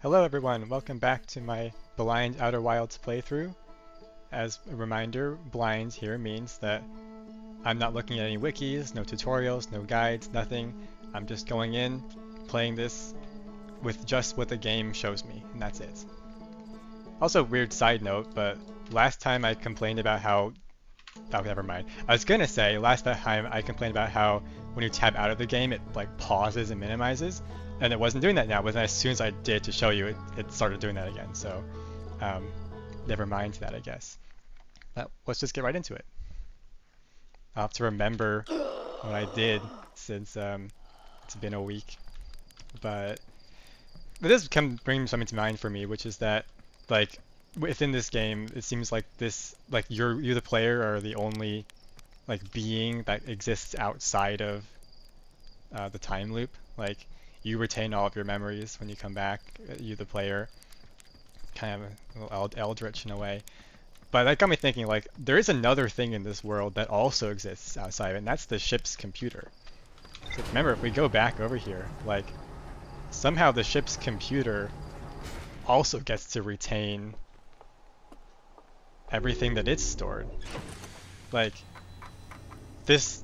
Hello everyone, welcome back to my Blind Outer Wilds playthrough. As a reminder, blind here means that I'm not looking at any wikis, no tutorials, no guides, nothing. I'm just going in, playing this with just what the game shows me, and that's it. Also, weird side note, but last time I complained about how... Oh, never mind. I was gonna say, last time I complained about how when you tab out of the game, it like pauses and minimizes, and it wasn't doing that now, but then as soon as I did to show you, it started doing that again, so never mind that, I guess. Let's just get right into it. I'll have to remember what I did since it's been a week, but this can bring something to mind for me, which is that, like, within this game, it seems like you the player are the only like being that exists outside of the time loop. Like, you retain all of your memories when you come back. You the player, kind of a little eldritch in a way. But that got me thinking, like, there is another thing in this world that also exists outside of it, and that's the ship's computer. So remember, if we go back over here, like, somehow the ship's computer also gets to retain everything that it's stored. Like, this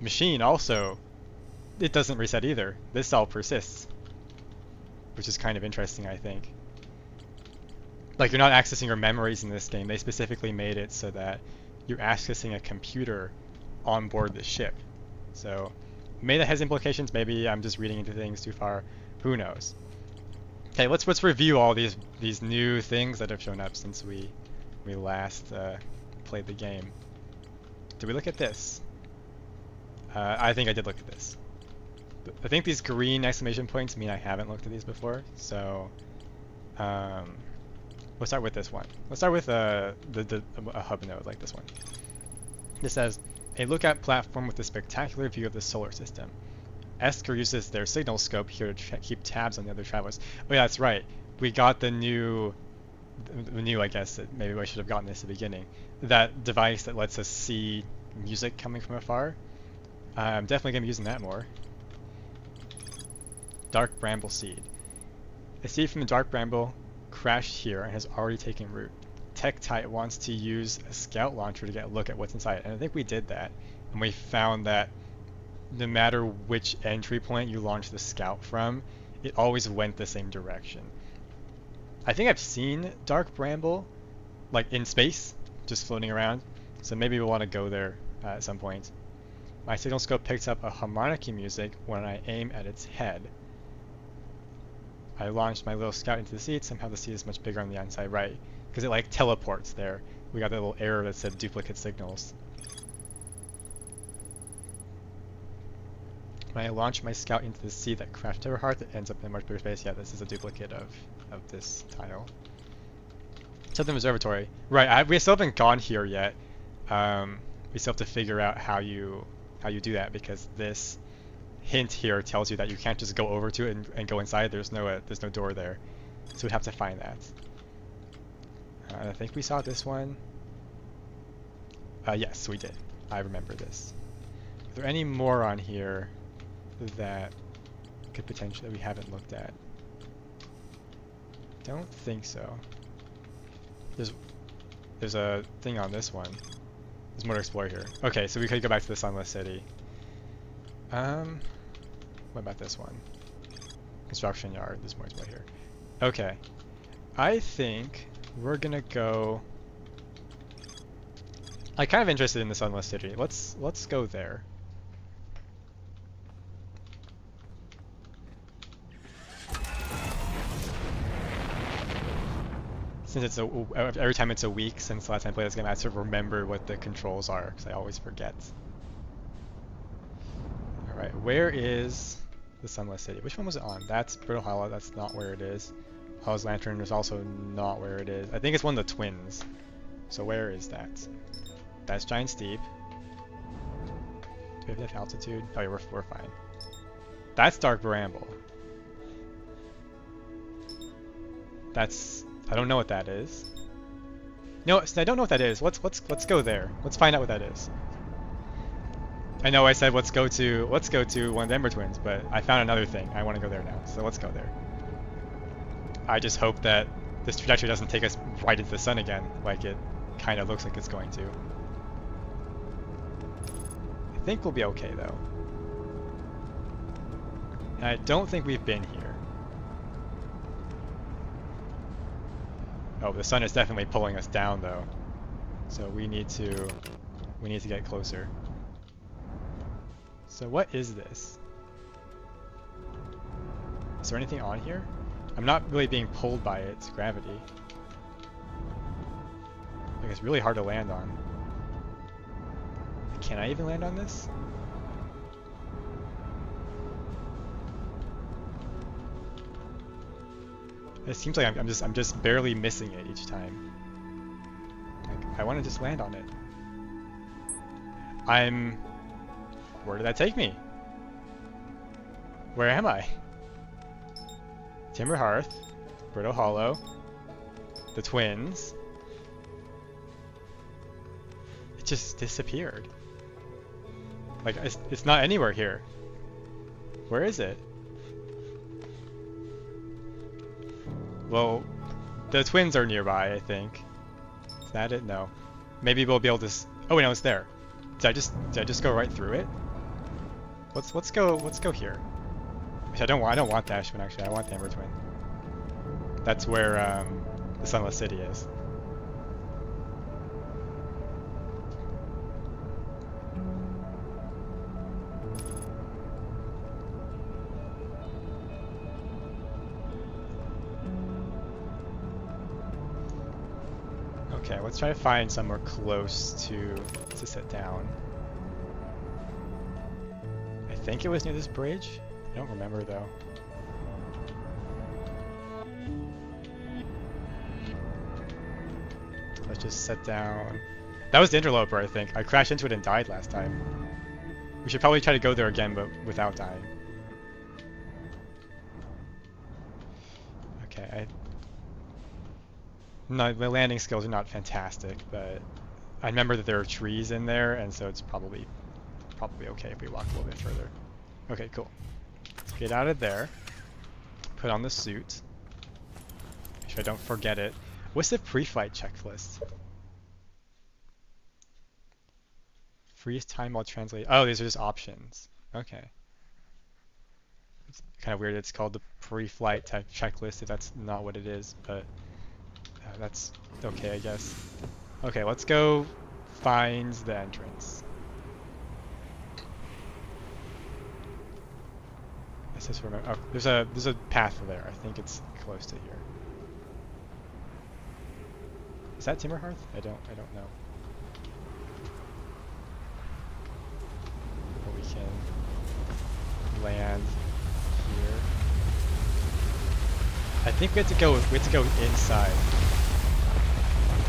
machine also, it doesn't reset either. This all persists, which is kind of interesting, I think. Like, you're not accessing your memories in this game. They specifically made it so that you're accessing a computer on board the ship. So maybe that has implications. Maybe I'm just reading into things too far. Who knows? Okay, let's review all these new things that have shown up since we last played the game. Did we look at this? I think I did look at this. I think these green exclamation points mean I haven't looked at these before, so we'll start with this one. Let's start with a hub node like this one. This says, a lookout platform with a spectacular view of the solar system. Esker uses their signal scope here to keep tabs on the other travelers. Oh yeah, that's right. We got the new, I guess, that maybe I should have gotten this at the beginning. That device that lets us see music coming from afar. I'm definitely going to be using that more. Dark Bramble Seed. A seed from the Dark Bramble crashed here and has already taken root. Tektite wants to use a scout launcher to get a look at what's inside it, and I think we did that. And we found that no matter which entry point you launch the scout from, it always went the same direction. I think I've seen Dark Bramble, like, in space, just floating around, so maybe we'll want to go there at some point. My signal scope picks up a harmonica music when I aim at its head. I launched my little scout into the seed. Somehow the seed is much bigger on the inside right, because it like teleports there. We got that little error that said duplicate signals. When I launch my scout into the seed that crashed Everhearth, it ends up in a much bigger space. Yeah, this is a duplicate of this tile. Southern Observatory. Right, we still haven't gone here yet. We still have to figure out how you do that, because this hint here tells you that you can't just go over to it and go inside. There's no door there, so we'd have to find that. I think we saw this one. Yes, we did. I remember this. Are there any more on here that could potentially we haven't looked at? Don't think so. There's a thing on this one. There's more to explore here. Okay, so we could go back to the Sunless City. What about this one? Construction yard. There's more to explore here. Okay. I think we're gonna go... I'm kind of interested in the Sunless City. Let's go there. Since it's every time it's a week since the last time I played this game, I have to remember what the controls are, because I always forget. Alright, where is the Sunless City? Which one was it on? That's Brittle Hollow, that's not where it is. Hollow's Lantern is also not where it is. I think it's one of the twins. So where is that? That's Giant Steep. Do we have enough altitude? Oh yeah, we're fine. That's Dark Bramble. That's... I don't know what that is. No, I don't know what that is. Let's go there. Let's find out what that is. I know I said let's go to one of the Ember Twins, but I found another thing. I want to go there now, so let's go there. I just hope that this trajectory doesn't take us right into the sun again, like it kind of looks like it's going to. I think we'll be okay though. And I don't think we've been here. Oh, the sun is definitely pulling us down though. So we need to get closer. So what is this? Is there anything on here? I'm not really being pulled by its gravity. Like it's really hard to land on. Can I even land on this? It seems like I'm just barely missing it each time. Like I want to just land on it. Where did that take me? Where am I? Timber Hearth, Brittle Hollow, the Twins. It just disappeared. Like it's not anywhere here. Where is it? Well, the Twins are nearby, I think. Is that it? No. Maybe we'll be able to. Oh, no, it's there. Did I just go right through it? Let's go here. Actually, I don't want the Ash Twin. Actually, I want the Ember Twin. That's where the Sunless City is. Okay, let's try to find somewhere close to sit down. I think it was near this bridge. I don't remember though. Let's just sit down. That was the interloper, I think. I crashed into it and died last time. We should probably try to go there again, but without dying. Okay, no, my landing skills are not fantastic, but I remember that there are trees in there, and so it's probably okay if we walk a little bit further. Okay, cool. Let's get out of there. Put on the suit. Make sure I don't forget it. What's the pre-flight checklist? Freeze time while translating. Oh, these are just options. Okay. It's kind of weird it's called the pre-flight checklist if that's not what it is, but that's okay, I guess. Okay, let's go find the entrance. Let's just remember. Oh, there's a path there. I think it's close to here. Is that Timber Hearth? I don't know. But we can land here. I think we have to go inside.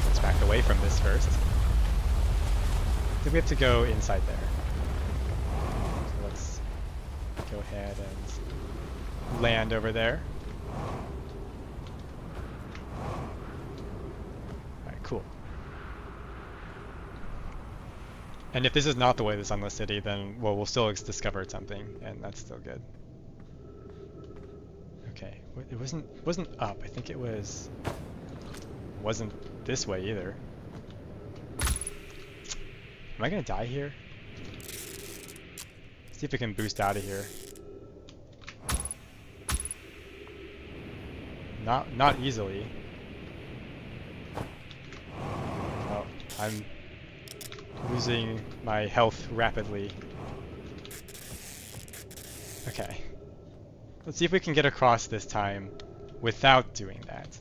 Let's back away from this first. I think we have to go inside there. So let's go ahead and land over there. Alright, cool. And if this is not the way to the Sunless City, then well, we'll still discover something, and that's still good. Okay, it wasn't up. I think it wasn't this way either. Am I gonna die here? See if we can boost out of here. Not easily. Oh, I'm losing my health rapidly. Okay. Let's see if we can get across this time without doing that.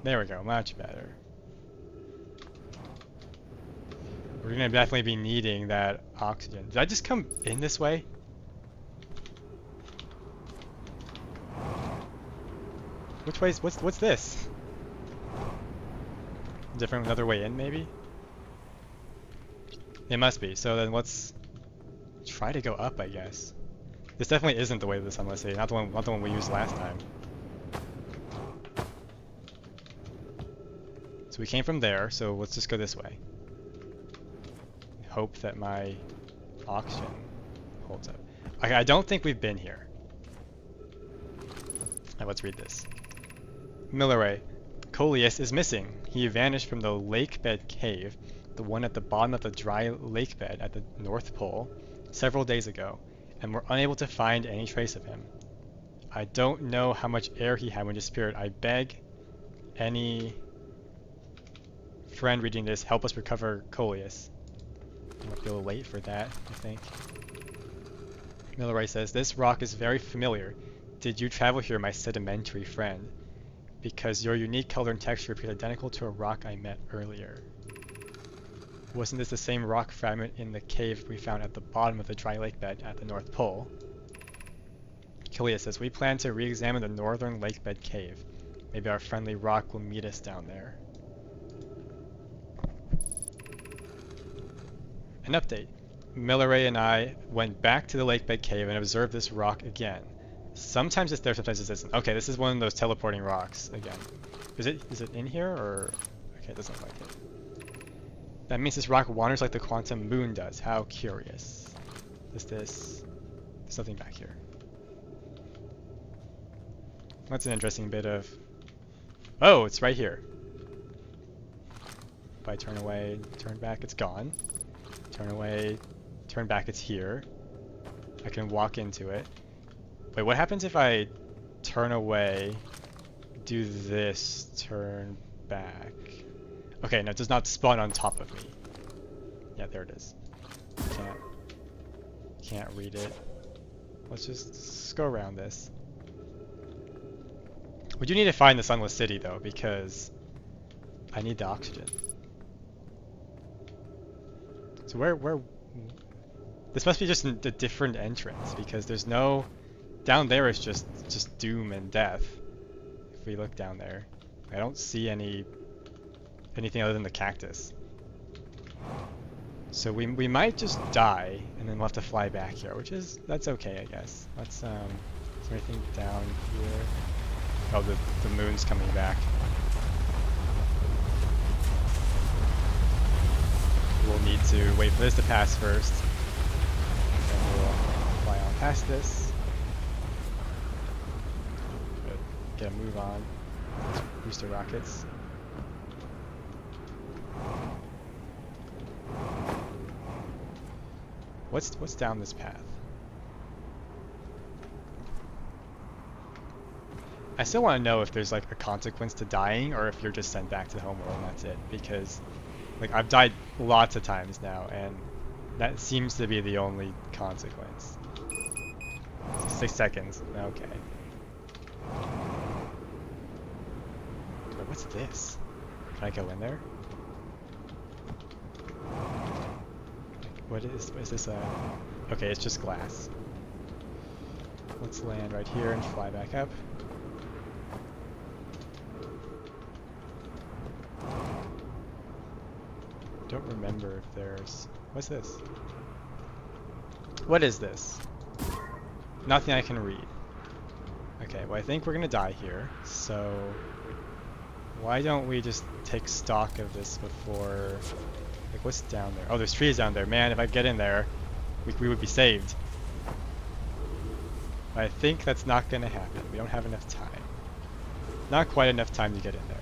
There we go, much better. We're gonna definitely be needing that oxygen. Did I just come in this way? Which way is, what's this? Different another way in maybe? It must be, so then let's try to go up, I guess. This definitely isn't the way to the Sunless City, not the one we used last time. So we came from there, so let's just go this way. Hope that my oxygen holds up. I don't think we've been here. Now let's read this. Milleray. Coleus is missing. He vanished from the lake bed cave, the one at the bottom of the dry lake bed at the North Pole, several days ago, and we're unable to find any trace of him. I don't know how much air he had when he disappeared. I beg any friend reading this, help us recover Coleus. I might be a little late for that, I think. Milleray says, this rock is very familiar. Did you travel here, my sedimentary friend? Because your unique color and texture appears identical to a rock I met earlier. Wasn't this the same rock fragment in the cave we found at the bottom of the dry lake bed at the North Pole? Coleus says, we plan to re-examine the northern lake bed cave. Maybe our friendly rock will meet us down there. An update. Milleray and I went back to the lake bed cave and observed this rock again. Sometimes it's there, sometimes it isn't. Okay, this is one of those teleporting rocks again. Is it in here or? Okay, it doesn't look like it. That means this rock wanders like the quantum moon does. How curious. There's nothing back here. That's an interesting bit of... Oh, it's right here. If I turn away, turn back, it's gone. Turn away, turn back, it's here. I can walk into it. Wait, what happens if I turn away, do this, turn back? Okay, no, it does not spawn on top of me. Yeah, there it is. Can't read it. Let's just go around this. We do need to find the Sunless City though, because I need the oxygen. So where this must be just a different entrance, because there's no... Down there is just doom and death. If we look down there, I don't see anything other than the cactus. So we might just die, and then we'll have to fly back here, that's okay, I guess. Let's is there anything down here? Oh, the moon's coming back. We'll need to wait for this to pass first. Then we'll fly on past this. Good. Get a move on. Booster rockets. What's down this path? I still want to know if there's like a consequence to dying, or if you're just sent back to the homeworld and that's it, because like I've died lots of times now, and that seems to be the only consequence. 6 seconds. Okay. But what's this? Can I go in there? What is this? Okay, it's just glass. Let's land right here and fly back up. Don't remember if there's... What's this? What is this? Nothing I can read. Okay, well I think we're gonna die here, so why don't we just take stock of this before... Like, what's down there? Oh, there's trees down there. Man, if I get in there, we would be saved. But I think that's not gonna happen. We don't have enough time. Not quite enough time to get in there.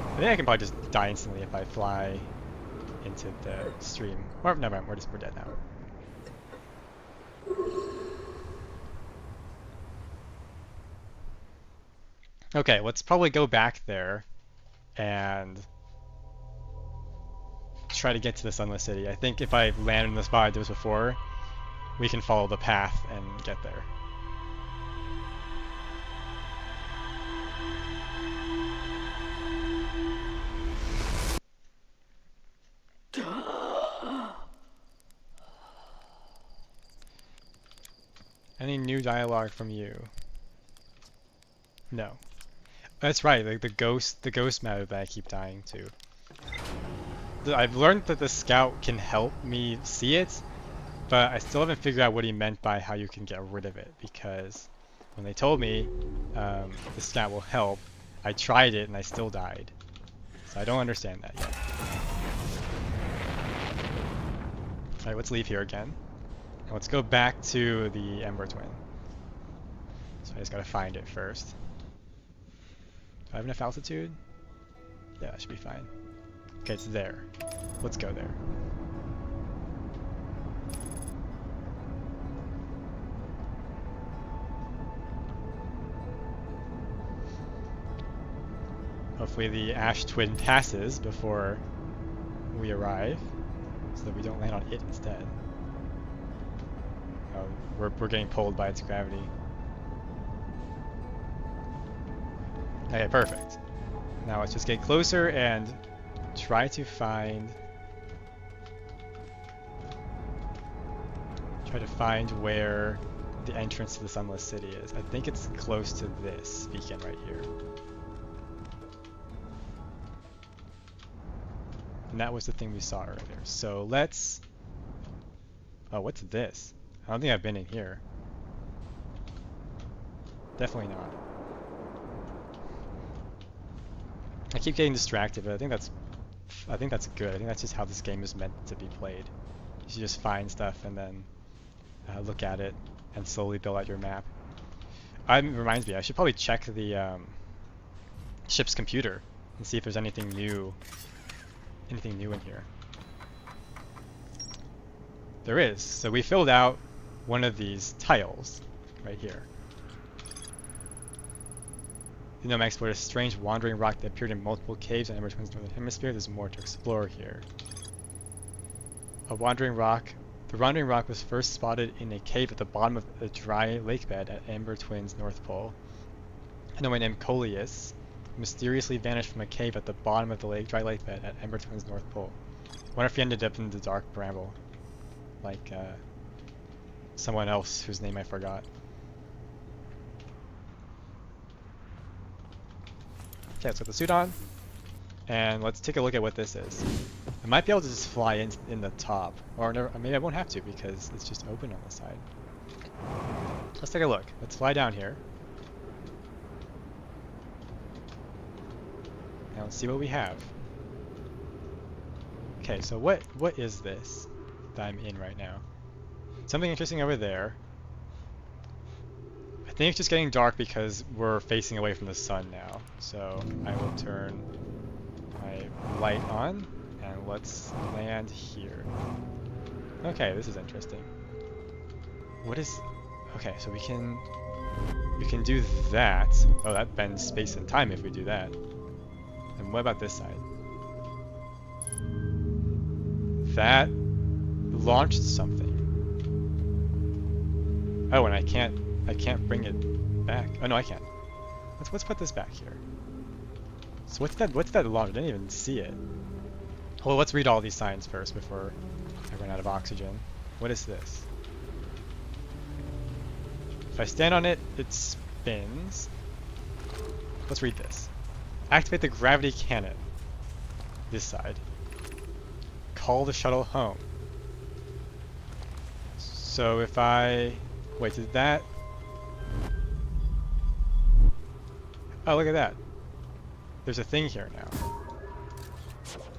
I think I can probably just die instantly if I fly into the stream. Or never mind, we're dead now. Okay, let's probably go back there and try to get to the Sunless City. I think if I land in the spot I did before, we can follow the path and get there. Any new dialogue from you? No. That's right, like the ghost matter that I keep dying to. I've learned that the scout can help me see it, but I still haven't figured out what he meant by how you can get rid of it, because when they told me the scout will help, I tried it and I still died. So I don't understand that yet. Alright, let's leave here again. Let's go back to the Ember Twin. So I just gotta find it first. Do I have enough altitude? Yeah, that should be fine. Okay, it's there. Let's go there. Hopefully the Ash Twin passes before we arrive, so that we don't land on it instead. Oh, we're getting pulled by its gravity. Okay, perfect. Now let's just get closer and try to find where the entrance to the Sunless City is. I think it's close to this beacon right here. And that was the thing we saw earlier. So let's... Oh, what's this? I don't think I've been in here. Definitely not. I keep getting distracted, but I think that's good. I think that's just how this game is meant to be played. You should just find stuff and then look at it and slowly build out your map. It reminds me, I should probably check the ship's computer and see if there's anything new in here. There is. So we filled out one of these tiles right here. The Nomad explored a strange wandering rock that appeared in multiple caves in Ember Twin's northern hemisphere. There's more to explore here. A wandering rock. The wandering rock was first spotted in a cave at the bottom of a dry lake bed at Ember Twin's North Pole. A Nomad named Coleus mysteriously vanished from a cave at the bottom of the dry lake bed at Ember Twin's North Pole. I wonder if he ended up in the dark bramble, like someone else whose name I forgot. Okay, let's put the suit on, and let's take a look at what this is. I might be able to just fly in the top, or maybe I won't have to because it's just open on the side. Let's take a look. Let's fly down here. Now let's see what we have. Okay, so what is this that I'm in right now? Something interesting over there. I think it's just getting dark because we're facing away from the sun now. So I will turn my light on and let's land here. Okay, this is interesting. What is... Okay, so we can do that. Oh, that bends space and time if we do that. And what about this side? That launched something. Oh, and I can't bring it back. Oh no, I can. Let's put this back here. So what's that launch? I didn't even see it. Well, let's read all these signs first before I run out of oxygen. What is this? If I stand on it, it spins. Let's read this. Activate the gravity cannon. This side. Call the shuttle home. So if I... Wait, did that... Oh, look at that. There's a thing here now.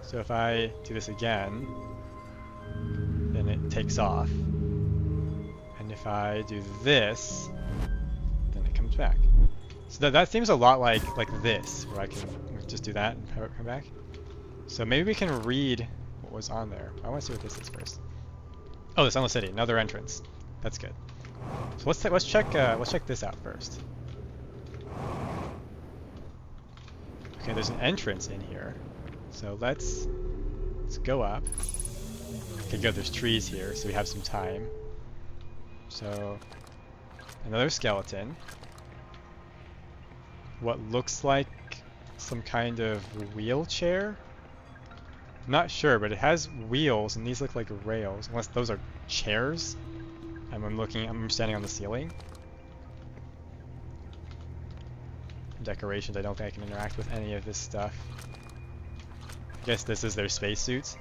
So if I do this again, then it takes off. And if I do this, then it comes back. So that seems a lot like this, where I can just do that and have it come back. So maybe we can read what was on there. I want to see what this is first. Oh, the Sunless City, another entrance. That's good. So let's check this out first. Okay, there's an entrance in here. So let's go up. Okay, good. There's trees here, so we have some time. So another skeleton. What looks like some kind of wheelchair? I'm not sure, but it has wheels, and these look like rails, unless those are chairs. And I'm standing on the ceiling. Decorations, I don't think I can interact with any of this stuff. I guess this is their spacesuits.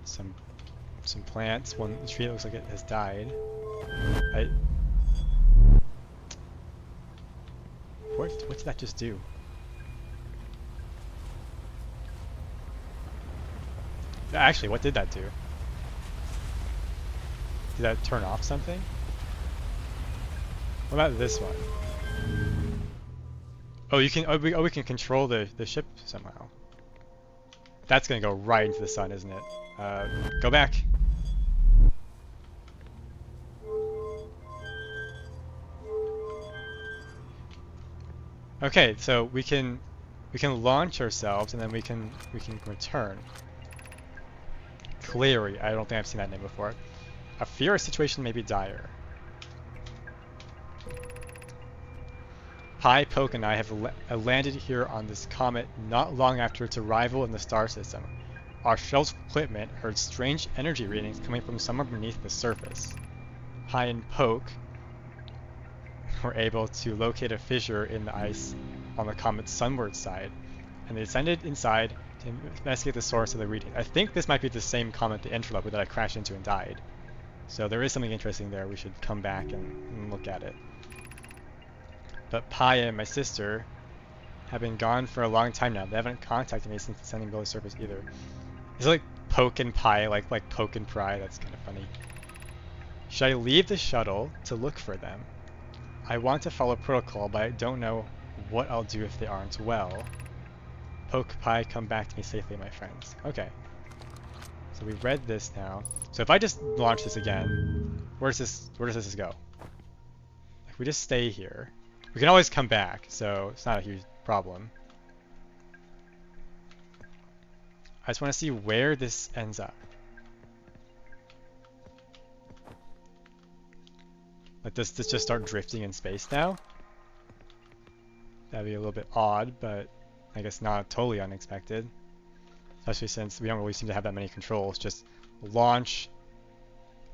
Some plants. One tree looks like it has died. What did that just do? Actually, what did that do? Did that turn off something? What about this one? Oh, you can. We can control the ship somehow. That's gonna go right into the sun, isn't it? Go back. Okay, so we can launch ourselves and then we can return. Cleary, I don't think I've seen that name before. A fear situation may be dire. Pi, Poke, and I have landed here on this comet not long after its arrival in the star system. Our shuttle's equipment heard strange energy readings coming from somewhere beneath the surface. Pi and Poke were able to locate a fissure in the ice on the comet's sunward side, and they descended inside to investigate the source of the reading. I think this might be the same comet, the Enterloper, that I crashed into and died. So there is something interesting there. We should come back and look at it. But Pi and my sister have been gone for a long time now. They haven't contacted me since descending below the surface either. Is it like Poke and Pi, like Poke and Pry? That's kind of funny. Should I leave the shuttle to look for them? I want to follow protocol, but I don't know what I'll do if they aren't well. Poke, Pi, come back to me safely, my friends. Okay. So we've read this now. So if I just launch this again, where does this go? If we just stay here, we can always come back, so it's not a huge problem. I just want to see where this ends up. Like, does this just start drifting in space now? That'd be a little bit odd, but I guess not totally unexpected. Especially since we don't really seem to have that many controls. Just launch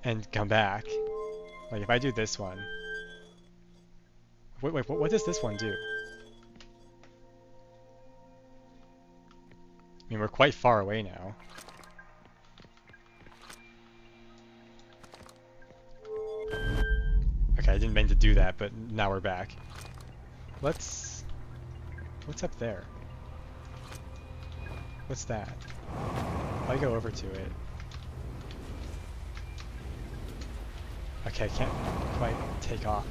and come back. Like, if I do this one. Wait, what does this one do? I mean, we're quite far away now. Okay, I didn't mean to do that, but now we're back. What's up there? What's that? I go over to it. Okay, I can't quite take off.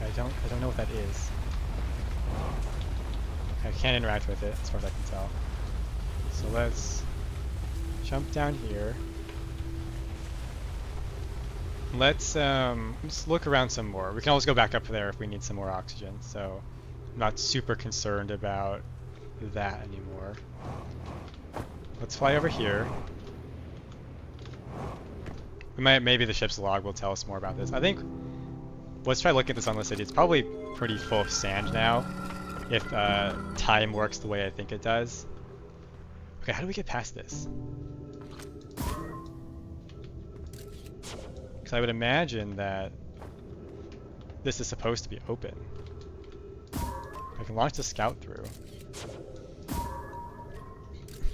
I don't know what that is. I can't interact with it as far as I can tell. So let's jump down here. Let's look around some more. We can always go back up there if we need some more oxygen, so I'm not super concerned about that anymore. Let's fly over here. Maybe the ship's log will tell us more about this. I think, let's try looking at the Sunless City. It's probably pretty full of sand now, if time works the way I think it does. Okay, how do we get past this? Because I would imagine that this is supposed to be open. I can launch the scout through.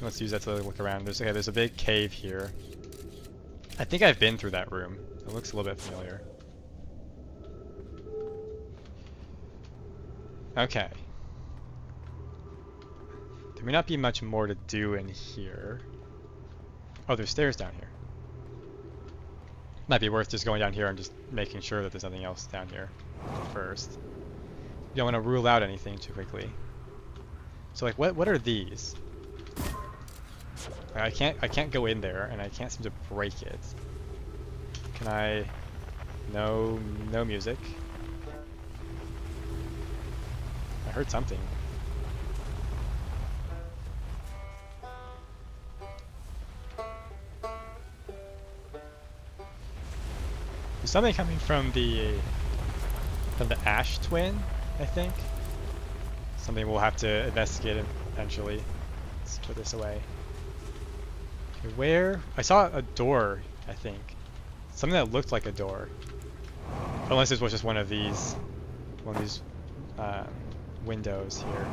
Let's use that to look around. There's a big cave here. I think I've been through that room. It looks a little bit familiar. Okay. There may not be much more to do in here. Oh, there's stairs down here. Might be worth just going down here and just making sure that there's nothing else down here first. You don't want to rule out anything too quickly. So like, what are these? I can't go in there, and I can't seem to break it. Can I? No music. I heard something. There's something coming from the Ash Twin, I think. Something we'll have to investigate eventually. Let's put this away. Okay, where? I saw a door, I think. Something that looked like a door. Unless this was just one of these windows here.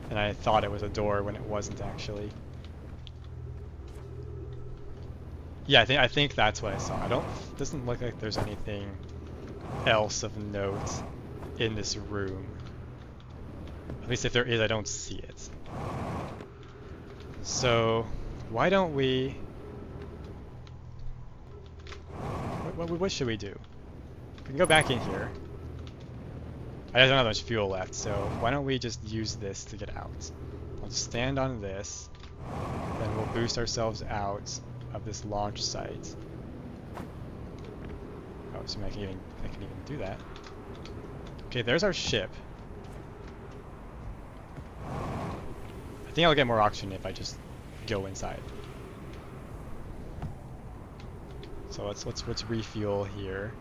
And I thought it was a door when it wasn't actually. Yeah, I think that's what I saw. Doesn't look like there's anything else of note in this room. At least if there is, I don't see it. So, why don't we what should we do? We can go back in here. I don't have much fuel left, so why don't we just use this to get out? I'll just stand on this, then we'll boost ourselves out of this launch site. Oh, so I can even do that. Okay, there's our ship. I think I'll get more oxygen if I just go inside. So let's refuel here.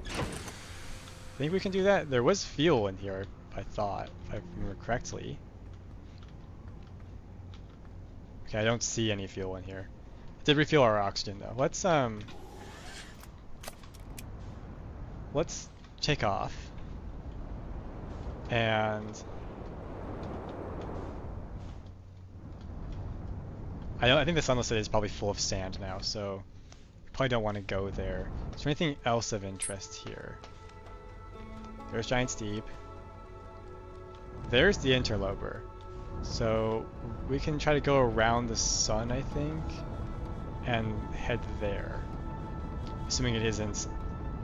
I think we can do that. There was fuel in here, I thought, if I remember correctly. Okay, I don't see any fuel in here. Did refuel our oxygen though. Let's take off. And I think the Sunless City is probably full of sand now, so probably don't want to go there. Is there anything else of interest here? There's Giant Steep. There's the Interloper. So we can try to go around the sun, I think, and head there. Assuming it isn't,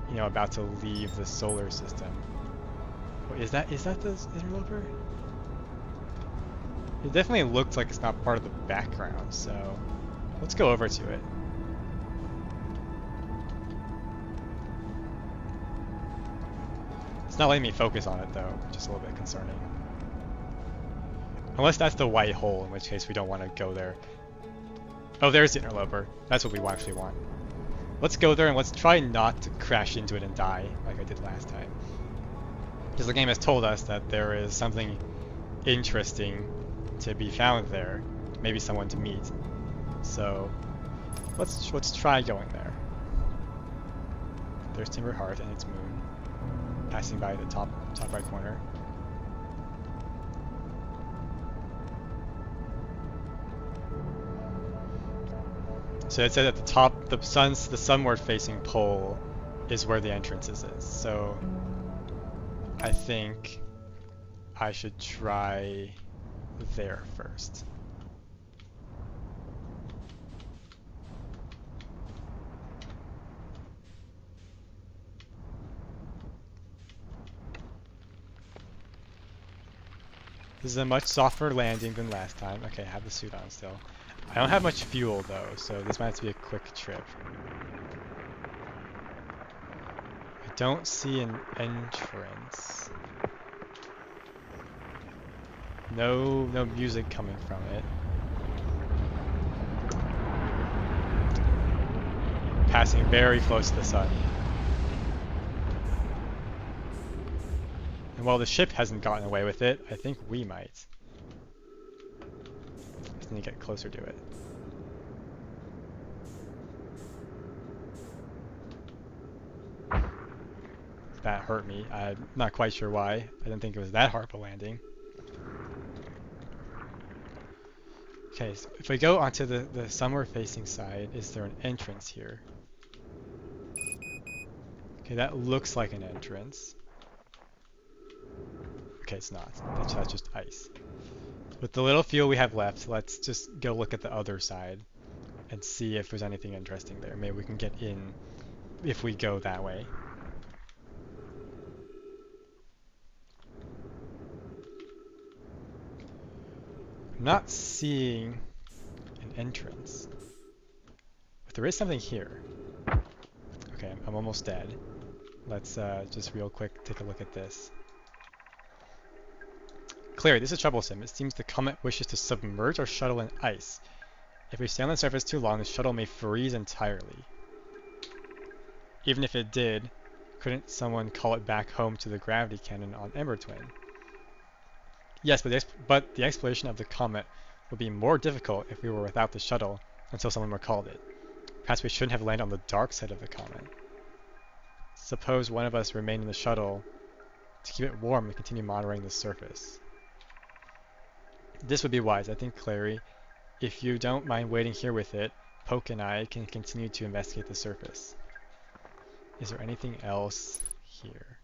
you know, about to leave the solar system. Wait, is that the Interloper? It definitely looked like it's not part of the background, so let's go over to it. It's not letting me focus on it though, which is a little bit concerning. Unless that's the white hole, in which case we don't want to go there. Oh, there's the Interloper. That's what we actually want. Let's go there and let's try not to crash into it and die like I did last time. Because the game has told us that there is something interesting to be found there, maybe someone to meet. So let's try going there. There's Timber Heart and its moon, passing by the top right corner. So it said at the top, the sunward facing pole is where the entrances is. So I think I should try there first. This is a much softer landing than last time. Okay, I have the suit on still. I don't have much fuel though, so this might have to be a quick trip. I don't see an entrance. No music coming from it. Passing very close to the sun. And while the ship hasn't gotten away with it, I think we might. Just need to get closer to it. That hurt me. I'm not quite sure why. I didn't think it was that hard of a landing. Okay, so if we go onto the sunward facing side, is there an entrance here? Okay, that looks like an entrance. Okay, it's not. That's just ice. With the little fuel we have left, let's just go look at the other side and see if there's anything interesting there. Maybe we can get in if we go that way. I'm not seeing an entrance. But there is something here. Okay, I'm almost dead. Let's just real quick take a look at this. Clear, this is troublesome. It seems the comet wishes to submerge our shuttle in ice. If we stay on the surface too long, the shuttle may freeze entirely. Even if it did, couldn't someone call it back home to the gravity cannon on Ember Twin? Yes, but the exploration of the comet would be more difficult if we were without the shuttle until someone recalled it. Perhaps we shouldn't have landed on the dark side of the comet. Suppose one of us remain in the shuttle to keep it warm and continue monitoring the surface. This would be wise, I think, Clary. If you don't mind waiting here with it, Poke and I can continue to investigate the surface. Is there anything else here?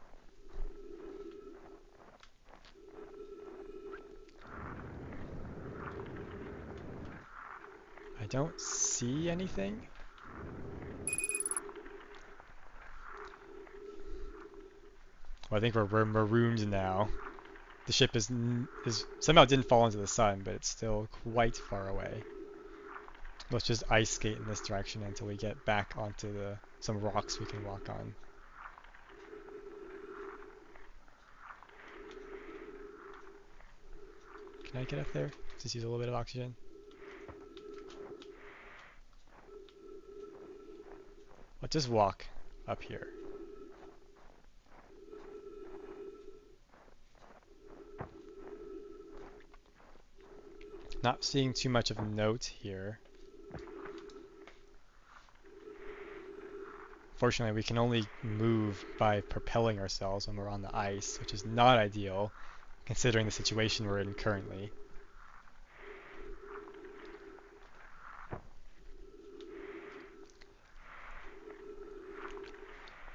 I don't see anything. Well, I think we're marooned now. The ship is somehow didn't fall into the sun, but it's still quite far away. Let's just ice skate in this direction until we get back onto some rocks we can walk on. Can I get up there? Just use a little bit of oxygen. Let's just walk up here. Not seeing too much of a note here. Fortunately, we can only move by propelling ourselves when we're on the ice, which is not ideal, considering the situation we're in currently.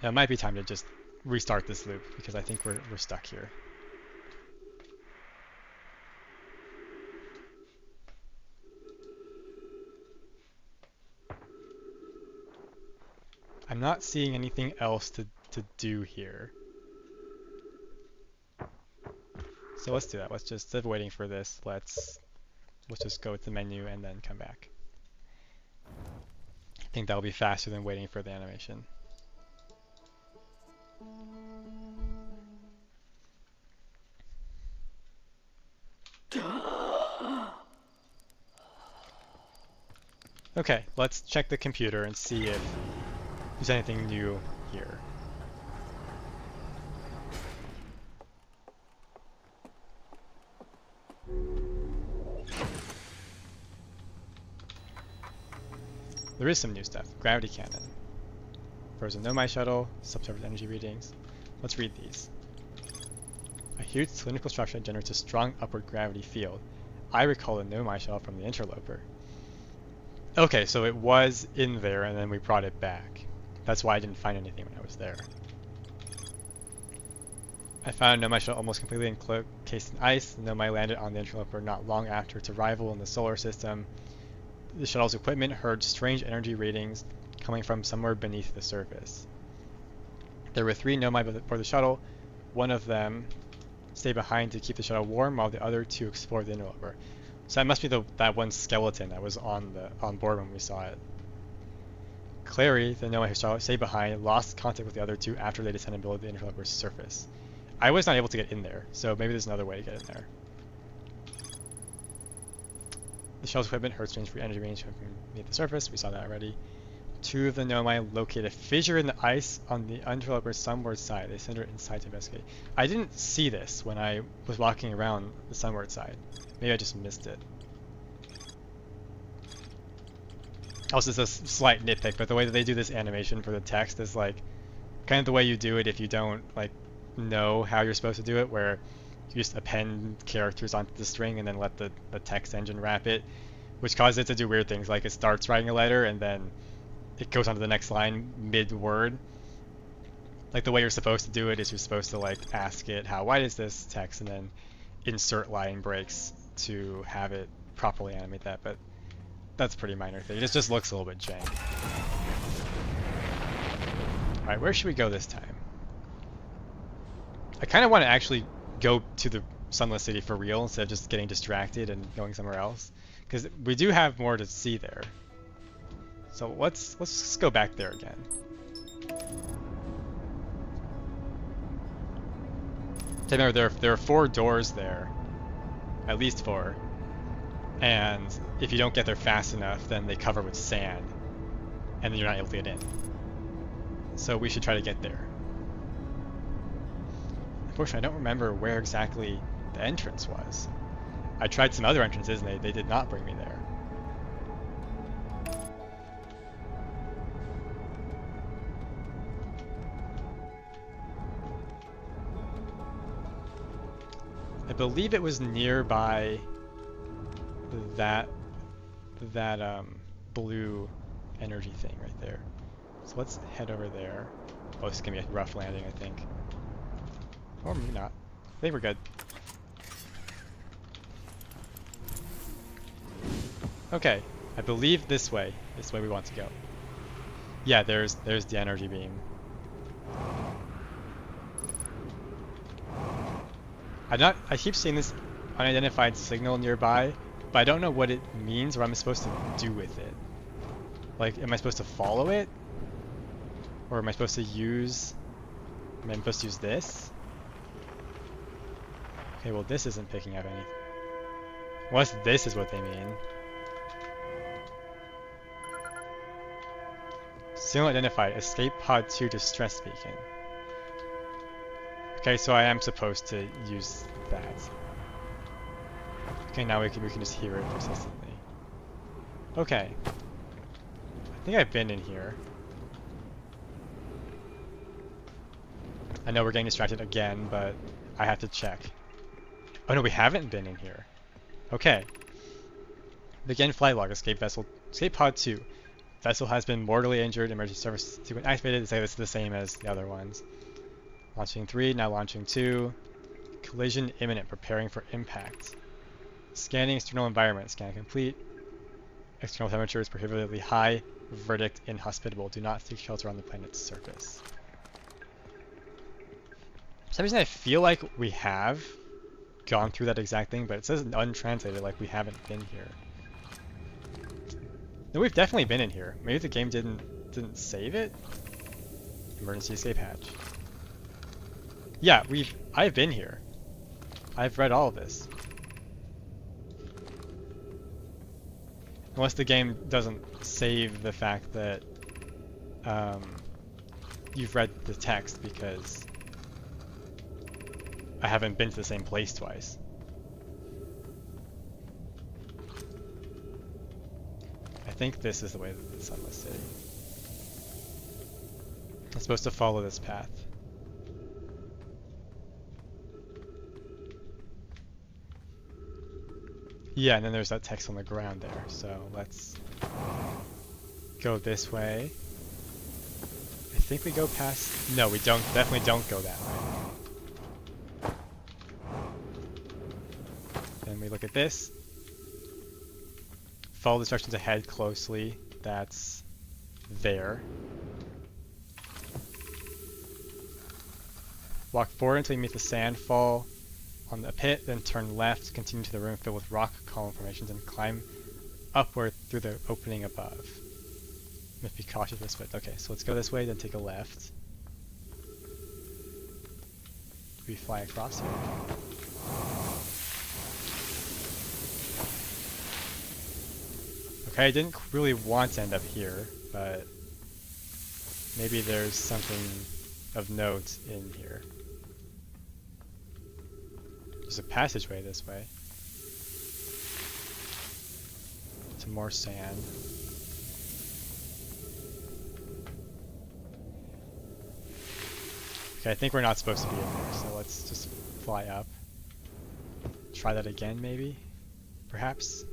Now, it might be time to just restart this loop, because I think we're stuck here. I'm not seeing anything else to do here. So let's do that. Let's just, instead of waiting for this, let's just go to the menu and then come back. I think that'll be faster than waiting for the animation. Okay, let's check the computer and see if there's anything new here. There is some new stuff. Gravity cannon. Frozen Nomai shuttle, subsurface energy readings. Let's read these. A huge cylindrical structure generates a strong upward gravity field. I recall the Nomai shuttle from the Interloper. Okay, so it was in there and then we brought it back. That's why I didn't find anything when I was there. I found Nomai shuttle almost completely encased in ice. Nomai landed on the Interloper not long after its arrival in the solar system. The shuttle's equipment heard strange energy readings coming from somewhere beneath the surface. There were 3 Nomai aboard the shuttle. One of them stayed behind to keep the shuttle warm, while the other 2 explored the Interloper. So that must be that one skeleton that was on board when we saw it. Clary, the Nomai who stayed behind, lost contact with the other 2 after they descended below the Interloper's surface. I was not able to get in there, so maybe there's another way to get in there. The shuttle's equipment heard strange free energy range from beneath the surface. We saw that already. 2 of the Nomai located a fissure in the ice on the Interloper's sunward side. They sent her inside to investigate. I didn't see this when I was walking around the sunward side. Maybe I just missed it. Also, it's a slight nitpick, but the way that they do this animation for the text is like kind of the way you do it if you don't like know how you're supposed to do it, where you just append characters onto the string and then let the text engine wrap it, which causes it to do weird things, like it starts writing a letter and then it goes on to the next line mid-word. Like the way you're supposed to do it is you're supposed to like ask it how wide is this text and then insert line breaks to have it properly animate that, but that's a pretty minor thing. It just looks a little bit jank. Alright, where should we go this time? I kind of want to actually go to the Sunless City for real instead of just getting distracted and going somewhere else, because we do have more to see there. So let's just go back there again. Remember, there are 4 doors there, at least 4, and if you don't get there fast enough, then they cover with sand, and then you're not able to get in. So we should try to get there. Unfortunately, I don't remember where exactly the entrance was. I tried some other entrances and they did not bring me there. I believe it was nearby that blue energy thing right there. So let's head over there. Oh, this is gonna be a rough landing, I think. Or maybe not. I think we're good. Okay, I believe this way we want to go. Yeah, there's the energy beam. I keep seeing this unidentified signal nearby, but I don't know what it means or what I'm supposed to do with it. Like, am I supposed to follow it? Or am I supposed to use... Am I supposed to use this? Okay, well this isn't picking up anything. Unless this is what they mean. Signal identified. Escape pod 2 distress beacon. Okay, so I am supposed to use that. Okay, now we can just hear it persistently. Okay. I think I've been in here. I know we're getting distracted again, but I have to check. Oh no, we haven't been in here. Okay. Begin flight log. Escape pod 2. Vessel has been mortally injured. Emergency service sequence activated. Say this is the same as the other ones. Launching 3, now launching 2. Collision imminent. Preparing for impact. Scanning external environment. Scan complete. External temperature is prohibitively high. Verdict inhospitable. Do not seek shelter on the planet's surface. For some reason I feel like we have gone through that exact thing, but it says untranslated, like we haven't been here. No, we've definitely been in here. Maybe the game didn't save it? Emergency escape hatch. Yeah, I've been here. I've read all of this. Unless the game doesn't save the fact that you've read the text, because I haven't been to the same place twice. I think this is the way to the Sunless City. I'm supposed to follow this path. Yeah, and then there's that text on the ground there, so let's go this way. I think we go past... No, we definitely don't go that way. Then we look at this. Follow the instructions ahead closely. That's there. Walk forward until you meet the sand fall on the pit, then turn left, continue to the room filled with rock column formations, and climb upward through the opening above. Must be cautious with this, but okay, so let's go this way, then take a left. Do we fly across here? Okay, I didn't really want to end up here, but maybe there's something of note in here. There's a passageway this way. Some more sand. Okay, I think we're not supposed to be in there, so let's just fly up. Try that again, maybe? Perhaps?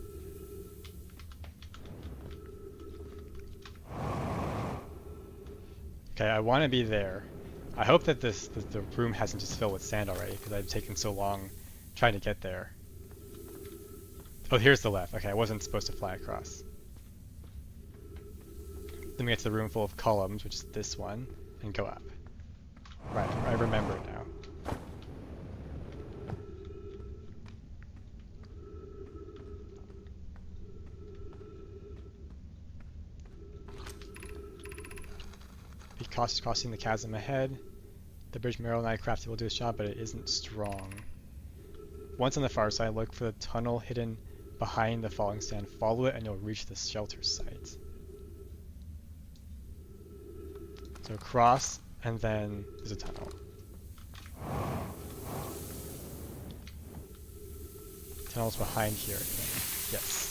Okay, I want to be there. I hope that the room hasn't just filled with sand already, because I've taken so long trying to get there. Oh, here's the left. Okay, I wasn't supposed to fly across. Then we get to the room full of columns, which is this one, and go up. Right, I remember it now. Be cautious crossing the chasm ahead. The bridge Meryl and I crafted will do its job, but it isn't strong. Once on the far side, look for the tunnel hidden behind the falling sand. Follow it and you'll reach the shelter site. So cross, and then there's a tunnel. Tunnel's behind here, I think. Yes.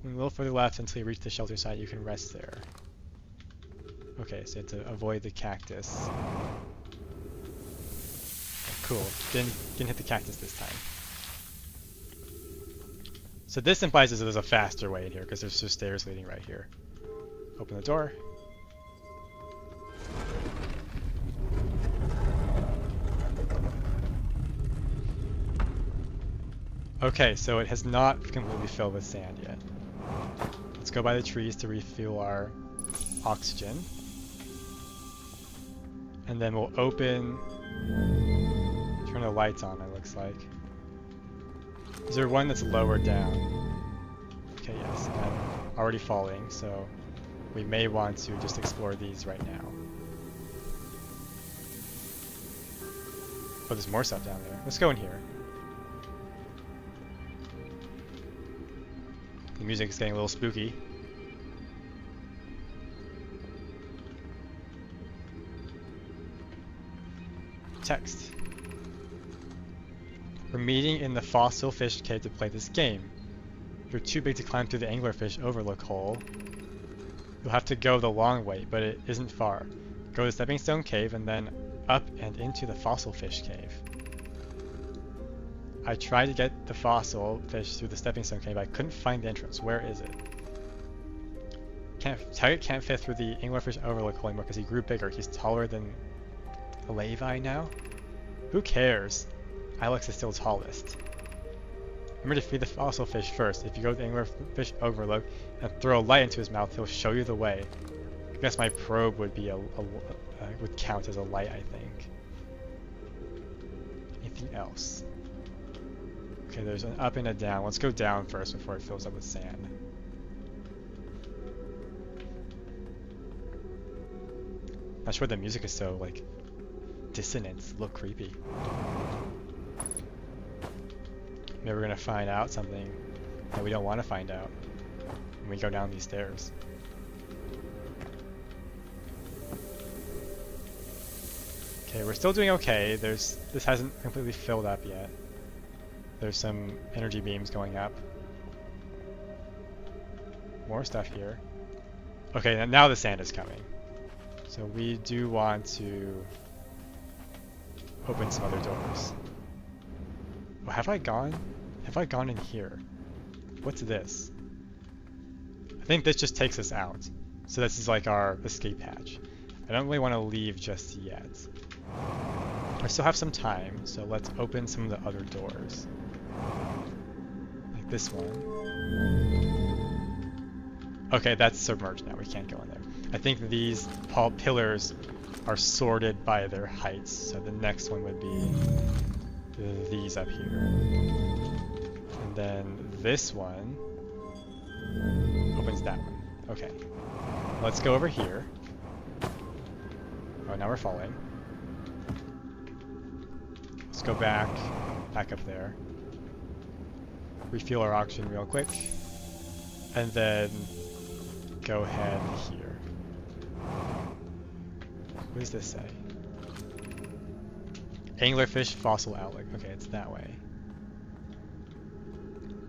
When you look further left until you reach the shelter site, you can rest there. Okay, so you have to avoid the cactus. Cool. Didn't hit the cactus this time. So this implies that there's a faster way in here, because there's just stairs leading right here. Open the door. Okay, so it has not completely filled with sand yet. Let's go by the trees to refuel our oxygen. And then we'll open, turn the lights on, it looks like. Is there one that's lower down? Okay, yes, I'm already falling, so we may want to just explore these right now. Oh, there's more stuff down there. Let's go in here. The music is getting a little spooky. Text. We're meeting in the fossil fish cave to play this game. If you're too big to climb through the anglerfish overlook hole, you'll have to go the long way, but it isn't far. Go to Stepping Stone Cave and then up and into the fossil fish cave. I tried to get the fossil fish through the Stepping Stone Cave, but I couldn't find the entrance. Where is it? Target can't fit through the anglerfish overlook hole anymore because he grew bigger. He's taller than Levi now? Who cares? Alex is still tallest. Remember to feed the fossil fish first. If you go to the anglerfish overlook and throw a light into his mouth, he'll show you the way. I guess my probe would be would count as a light, I think. Anything else? Okay, there's an up and a down. Let's go down first before it fills up with sand. Not sure the music is so, like, dissonant. It's a little creepy. Maybe we're gonna find out something that we don't want to find out when we go down these stairs. Okay, we're still doing okay. This hasn't completely filled up yet. There's some energy beams going up. More stuff here. Okay, now the sand is coming. So we do want to open some other doors. Oh, have I gone in here? What's this? I think this just takes us out. So this is like our escape hatch. I don't really want to leave just yet. I still have some time, so let's open some of the other doors. Like this one. Okay, that's submerged now. We can't go in there. I think these pillars are sorted by their heights, so the next one would be these up here. And then this one opens that one. Okay. Let's go over here. Oh, now we're falling. Let's go back up there. Refuel our oxygen real quick. And then go ahead here. What does this say? Anglerfish fossil outlook. Okay, it's that way.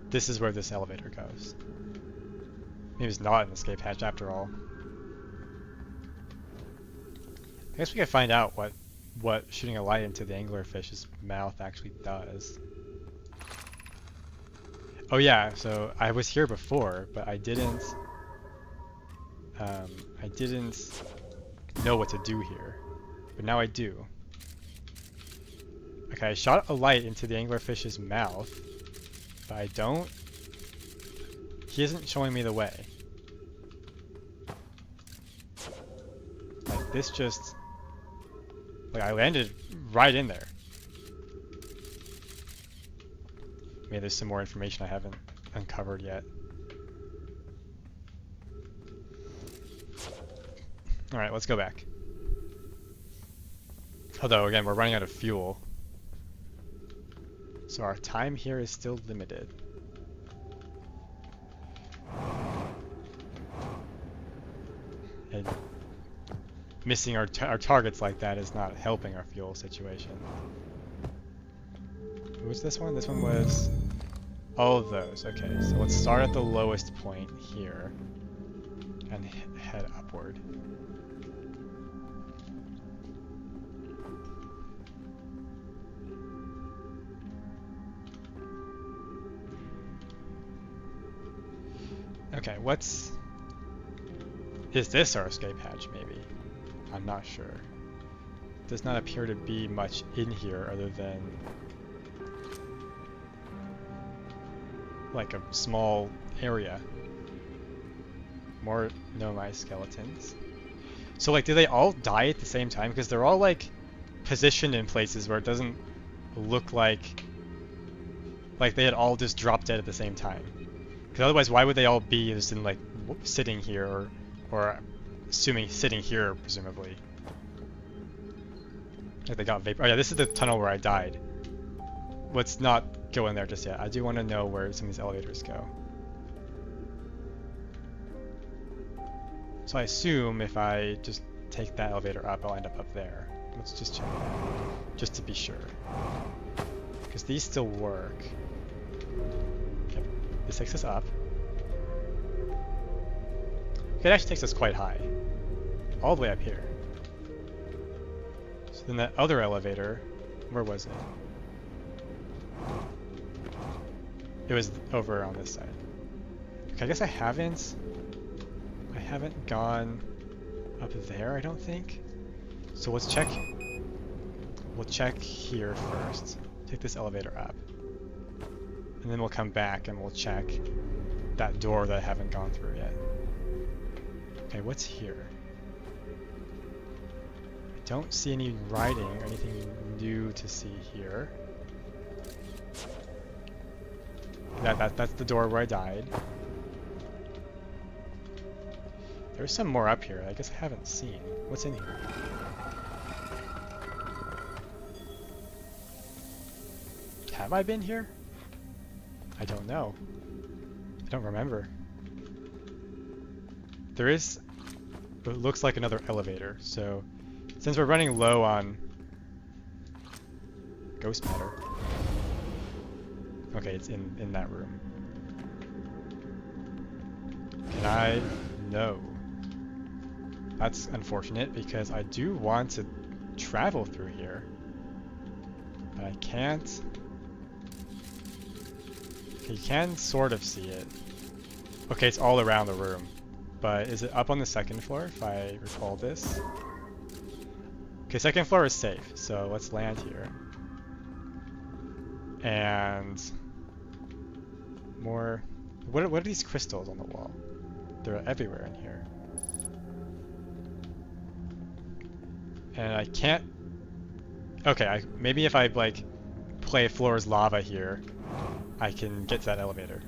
This is where this elevator goes. Maybe it's not an escape hatch after all. I guess we can find out what shooting a light into the anglerfish's mouth actually does. Oh yeah, so I was here before, but I didn't know what to do here. But now I do. Okay, I shot a light into the anglerfish's mouth, but I don't... He isn't showing me the way. Like, this just... Like, I landed right in there. Maybe there's some more information I haven't uncovered yet. Alright, let's go back. Although, again, we're running out of fuel. So our time here is still limited. And missing our targets like that is not helping our fuel situation. Who was this one? This one was all of those. Okay, so let's start at the lowest point here and head upward. Okay, is this our escape hatch, maybe? I'm not sure. Does not appear to be much in here other than like a small area. More Nomai skeletons. So like, do they all die at the same time? Because they're all like positioned in places where it doesn't look like they had all just dropped dead at the same time. Because otherwise, why would they all be just in like sitting here or assuming sitting here presumably? Like they got vapor. Oh yeah, this is the tunnel where I died. Let's not go in there just yet. I do want to know where some of these elevators go. So I assume if I just take that elevator up, I'll end up there. Let's just check that, just to be sure. Because these still work. Okay, this takes us up. Okay, it actually takes us quite high. All the way up here. So then that other elevator, where was it? It was over on this side. Okay, I guess I haven't gone up there, I don't think. So let's check. We'll check here first. Take this elevator up. And then we'll come back and we'll check that door that I haven't gone through yet. Okay, what's here? I don't see any writing or anything new to see here. That's the door where I died. There's some more up here I guess I haven't seen. What's in here? Have I been here? I don't know. I don't remember. There is what looks like another elevator, so since we're running low on ghost matter. Okay, it's in that room. Can I? No. That's unfortunate because I do want to travel through here, but I can't. Okay, you can sort of see it. Okay, it's all around the room, but is it up on the second floor if I recall this? Okay, second floor is safe, so let's land here. And more. What are these crystals on the wall? They're everywhere in here. And I can't. Okay, maybe if I like play Floor's Lava here, I can get to that elevator.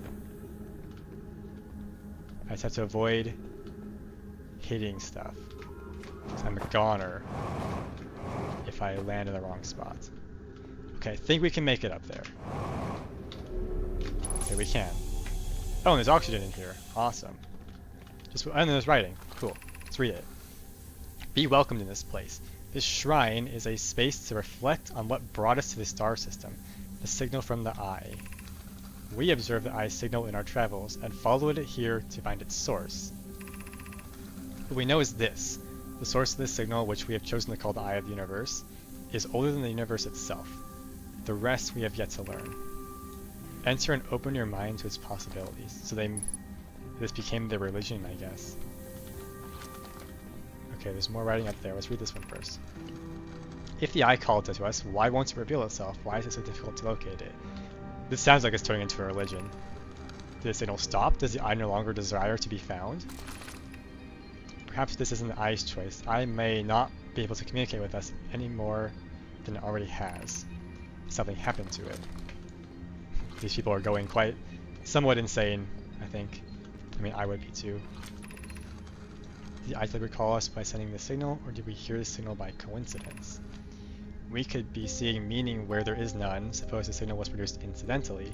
I just have to avoid hitting stuff. So I'm a goner if I land in the wrong spot. Okay, I think we can make it up there. Okay, we can. Oh, and there's oxygen in here. Awesome. And then there's writing. Cool. Let's read it. Be welcomed in this place. This shrine is a space to reflect on what brought us to the star system, the signal from the eye. We observe the eye's signal in our travels and followed it here to find its source. What we know is this. The source of this signal, which we have chosen to call the eye of the universe, is older than the universe itself. The rest we have yet to learn. Enter and open your mind to its possibilities. So this became their religion, I guess. Okay, there's more writing up there. Let's read this one first. If the eye called to us, why won't it reveal itself? Why is it so difficult to locate it? This sounds like it's turning into a religion. Did the signal stop? Does the eye no longer desire to be found? Perhaps this isn't the eye's choice. The eye may not be able to communicate with us any more than it already has. Something happened to it. These people are going somewhat insane, I think. I mean, I would be too. Did the eye recall us by sending the signal, or did we hear the signal by coincidence? We could be seeing meaning where there is none. Suppose the signal was produced incidentally.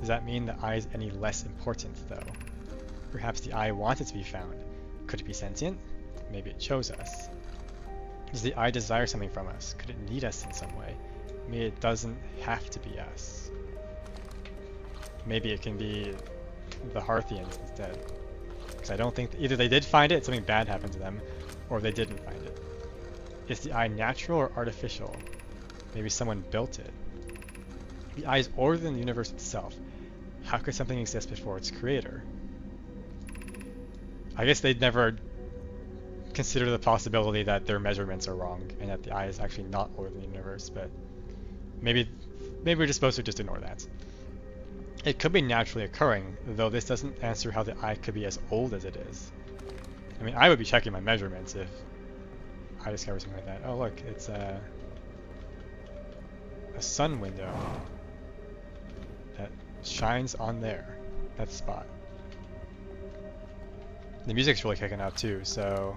Does that mean the eye is any less important, though? Perhaps the eye wanted to be found. Could it be sentient? Maybe it chose us. Does the eye desire something from us? Could it need us in some way? Maybe it doesn't have to be us. Maybe it can be the Harthians instead. Because I don't think either they did find it, something bad happened to them, or they didn't find it. Is the eye natural or artificial? Maybe someone built it. The eye is older than the universe itself. How could something exist before its creator? I guess they'd never consider the possibility that their measurements are wrong and that the eye is actually not older than the universe, but maybe we're just supposed to just ignore that. It could be naturally occurring, though this doesn't answer how the eye could be as old as it is. I mean, I would be checking my measurements if I discovered something like that. Oh look, it's a sun window that shines on there. That spot. The music's really kicking up too, so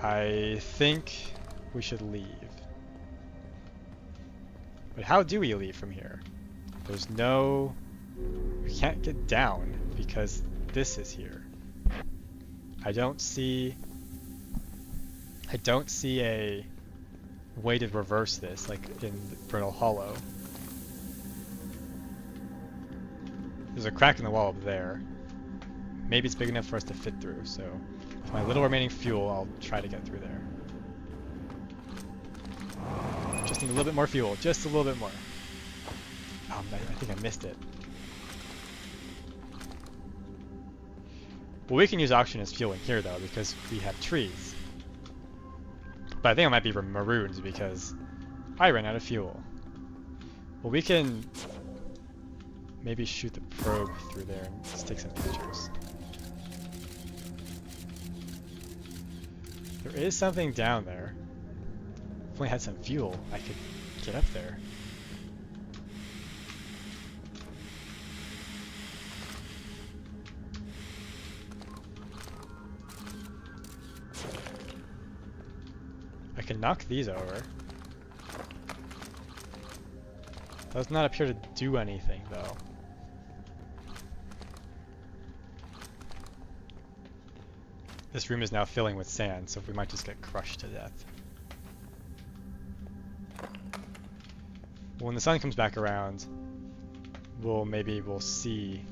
I think we should leave. But how do we leave from here? There's no... We can't get down because this is here. I don't see a way to reverse this like in Brittle Hollow. There's a crack in the wall up there. Maybe it's big enough for us to fit through, so with my little remaining fuel, I'll try to get through there. Just need a little bit more fuel, just a little bit more. Oh, I think I missed it. Well, we can use oxygen as fuel in here though, because we have trees. But I think I might be marooned because I ran out of fuel. Well, we can maybe shoot the probe through there and stick some pictures. There is something down there. If I had some fuel, I could get up there. I can knock these over. Does not appear to do anything though. This room is now filling with sand, so we might just get crushed to death. When the sun comes back around, maybe we'll see.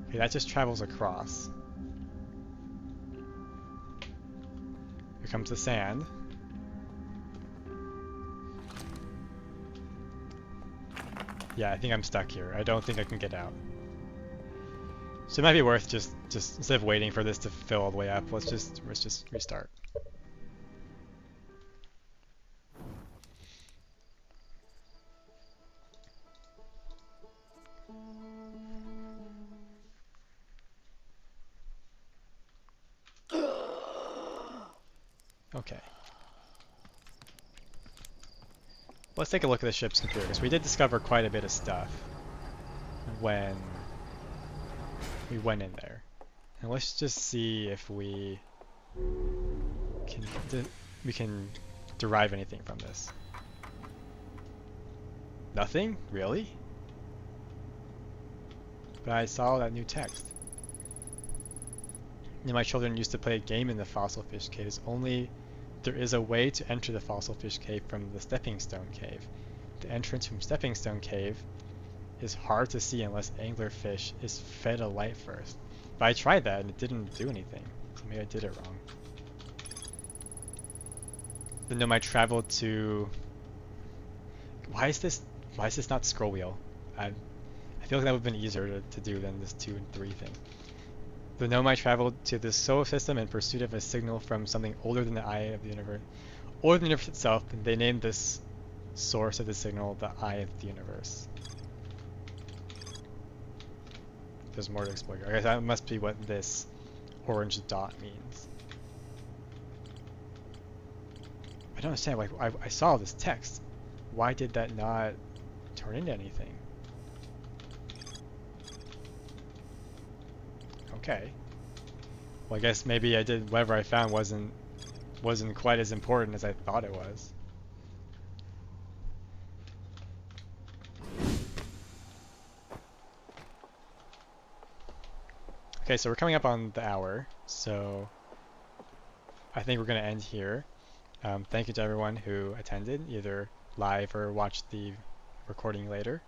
Okay, that just travels across. Here comes the sand. Yeah, I think I'm stuck here. I don't think I can get out. So it might be worth just instead of waiting for this to fill all the way up, let's just restart. Okay. Let's take a look at the ship's computer, because we did discover quite a bit of stuff when we went in there. And let's just see if we can derive anything from this. Nothing? Really? But I saw that new text. My children used to play a game in the fossil fish caves. Only there is a way to enter the fossil fish cave from the Stepping Stone Cave. The entrance from Stepping Stone Cave is hard to see unless anglerfish is fed a light first. But I tried that and it didn't do anything. So maybe I did it wrong. The gnome I traveled to... Why is this not scroll wheel? I feel like that would have been easier to do than this 2 and 3 thing. The gnome I traveled to the solar system in pursuit of a signal from something older than the eye of the universe. Older than the universe itself, and they named this source of the signal the eye of the universe. There's more to explore here. I guess that must be what this orange dot means. I don't understand. Like I saw this text. Why did that not turn into anything? Okay. Well, I guess maybe I did whatever I found wasn't quite as important as I thought it was. Okay, so we're coming up on the hour, so I think we're going to end here. Thank you to everyone who attended, either live or watched the recording later.